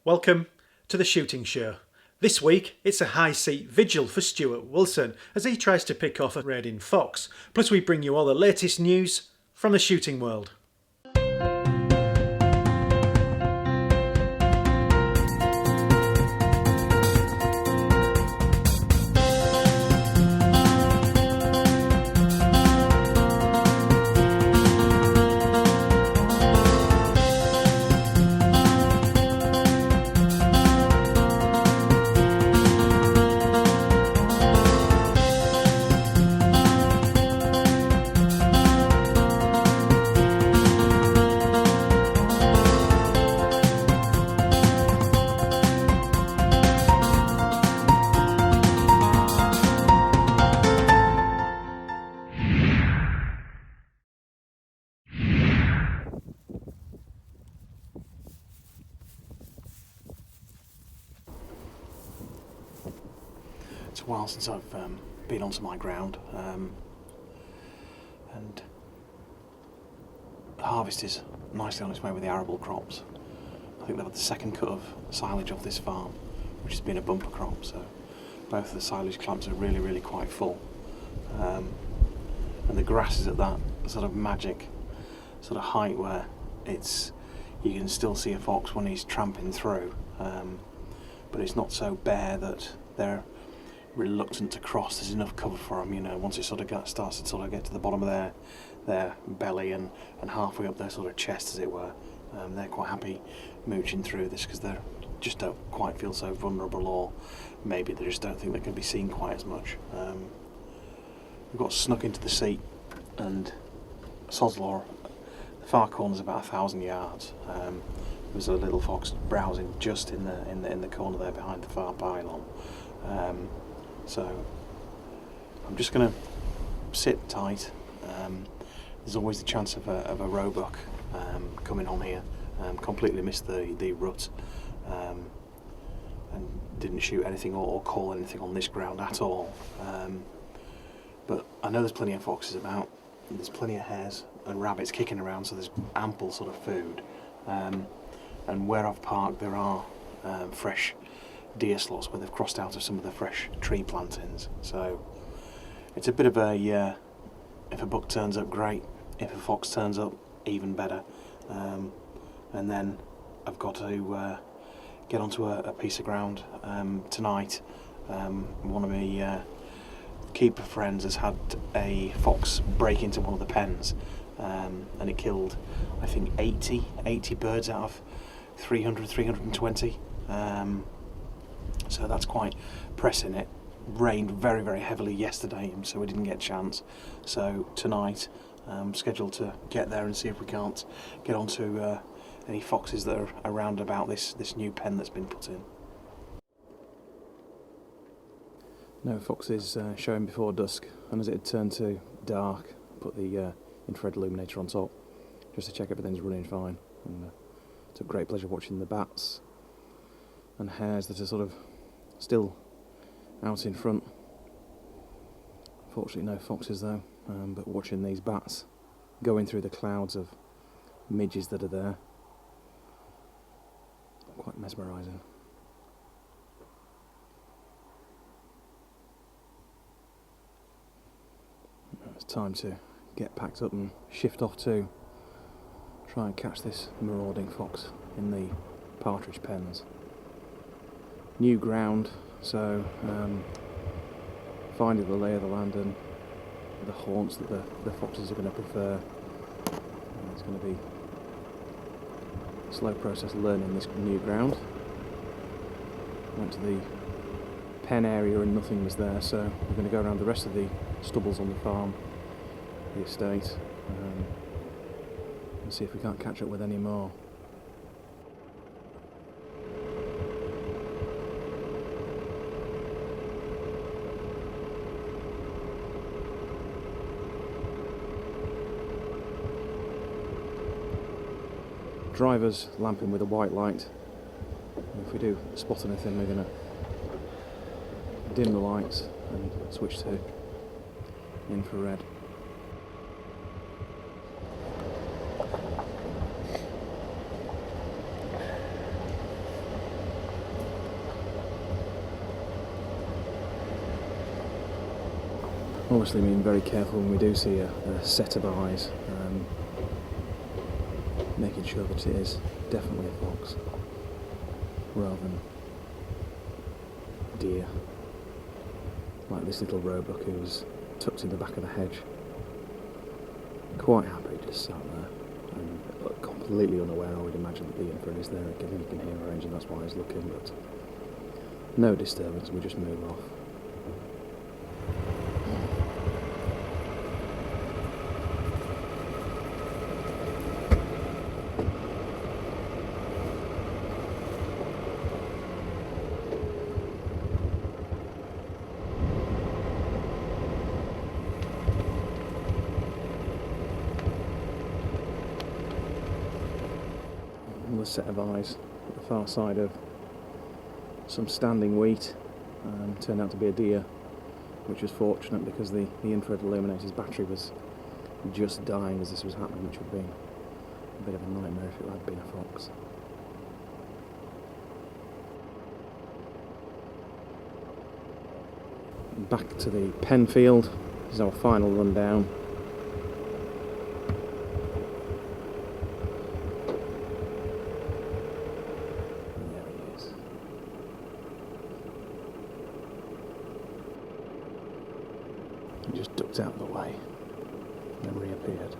Welcome to the shooting show. This week it's a high seat vigil for Stuart Wilson as he tries to pick off a raiding fox. Plus we bring you all the latest news from the shooting world. It's a while since I've been onto my ground, and the harvest is nicely on its way with the arable crops. I think they've had the second cut of silage off this farm, which has been a bumper crop, so both of the silage clamps are really quite full. And the grass is at that sort of magic sort of height where you can still see a fox when he's tramping through, but it's not so bare that they're reluctant to cross. There's enough cover for them, once it sort of starts to sort of get to the bottom of their belly and halfway up their sort of chest, as it were. They're quite happy mooching through this because they just don't quite feel so vulnerable, or maybe they just don't think they can be seen quite as much. We've got snuck into the seat, and sod's law, the far corner's about 1,000 yards. There's a little fox browsing just in the corner there behind the far pylon. So I'm just going to sit tight. There's always the chance of a roebuck coming on here. Completely missed the rut, and didn't shoot anything or call anything on this ground at all. But I know there's plenty of foxes about. There's plenty of hares and rabbits kicking around, so there's ample sort of food. And where I've parked, there are fresh deer slots where they've crossed out of some of the fresh tree plantings. So it's a bit of a if a buck turns up, great. If a fox turns up, even better. And then I've got to get onto a piece of ground tonight. One of my keeper friends has had a fox break into one of the pens, and it killed, I think, 80 birds out of 320. So that's quite pressing. It rained very heavily yesterday, so we didn't get a chance. So tonight I'm scheduled to get there and see if we can't get onto any foxes that are around about this new pen that's been put in. No foxes showing before dusk, and as it had turned to dark, put the infrared illuminator on top just to check everything's running fine. And took great pleasure watching the bats and hares that are sort of still out in front. Fortunately no foxes though, but watching these bats going through the clouds of midges that are there, quite mesmerising. It's time to get packed up and shift off to try and catch this marauding fox in the partridge pens. New ground, so finding the lay of the land and the haunts that the foxes are going to prefer. It's going to be a slow process learning this new ground. Went to the pen area and nothing was there, so we're going to go around the rest of the stubbles on the farm, the estate, and see if we can't catch up with any more. Driver's lamping with a white light. If we do spot anything, we're going to dim the lights and switch to infrared. Obviously being very careful when we do see a set of eyes, making sure that it is definitely a fox rather than deer, like this little roebuck who was tucked in the back of the hedge, quite happy just sat there and completely unaware. I would imagine that the infrared is there again, you can hear a range and that's why he's looking, but no disturbance, we just move off. Another set of eyes at the far side of some standing wheat, turned out to be a deer, which was fortunate because the infrared illuminator's battery was just dying as this was happening, which would have been a bit of a nightmare if it had been a fox. Back to the pen field. This is our final rundown. He just ducked out of the way and then reappeared.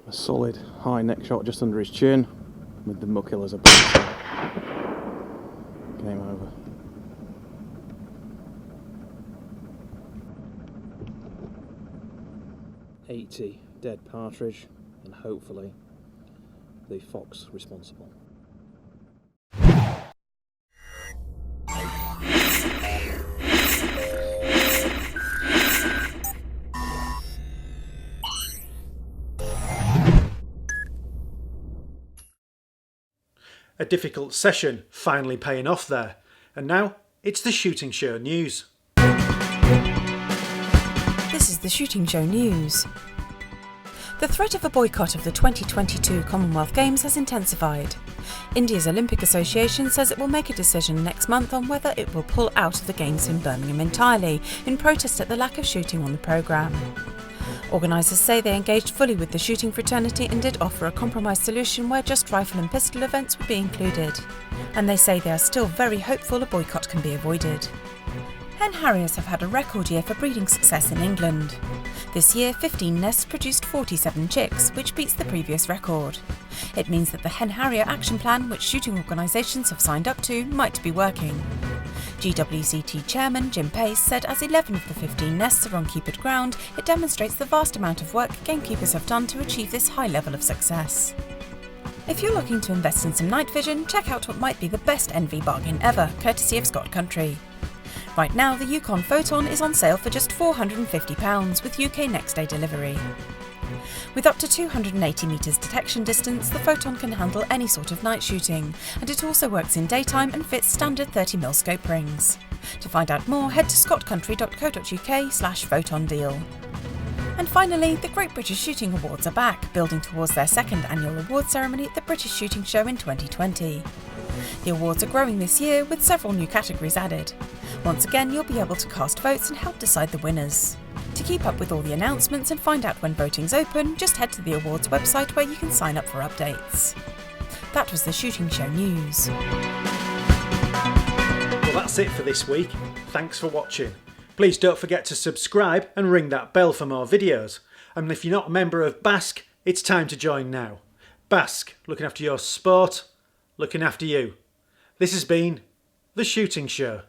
A solid high neck shot just under his chin with the muckill as a base. Game over. .80 dead partridge, and hopefully the fox responsible. A difficult session finally paying off there, and now it's the shooting show news. This is the Shooting Show News. The threat of a boycott of the 2022 Commonwealth Games has intensified. India's Olympic Association says it will make a decision next month on whether it will pull out of the Games in Birmingham entirely, in protest at the lack of shooting on the programme. Organisers say they engaged fully with the shooting fraternity and did offer a compromise solution where just rifle and pistol events would be included. And they say they are still very hopeful a boycott can be avoided. Hen harriers have had a record year for breeding success in England. This year, 15 nests produced 47 chicks, which beats the previous record. It means that the Hen Harrier Action Plan, which shooting organisations have signed up to, might be working. GWCT Chairman Jim Pace said as 11 of the 15 nests are on keepered ground, it demonstrates the vast amount of work gamekeepers have done to achieve this high level of success. If you're looking to invest in some night vision, check out what might be the best NV bargain ever, courtesy of Scott Country. Right now, the Yukon Photon is on sale for just £450 with UK next day delivery. With up to 280 metres detection distance, the Photon can handle any sort of night shooting, and it also works in daytime and fits standard 30mm scope rings. To find out more, head to scottcountry.co.uk/photon deal. And finally, the Great British Shooting Awards are back, building towards their second annual award ceremony at the British Shooting Show in 2020. The awards are growing this year, with several new categories added. Once again, you'll be able to cast votes and help decide the winners. To keep up with all the announcements and find out when voting's open, just head to the awards website where you can sign up for updates. That was the Shooting Show News. Well, that's it for this week. Thanks for watching. Please don't forget to subscribe and ring that bell for more videos. And if you're not a member of BASC, it's time to join now. BASC, looking after your sport, looking after you. This has been The Shooting Show.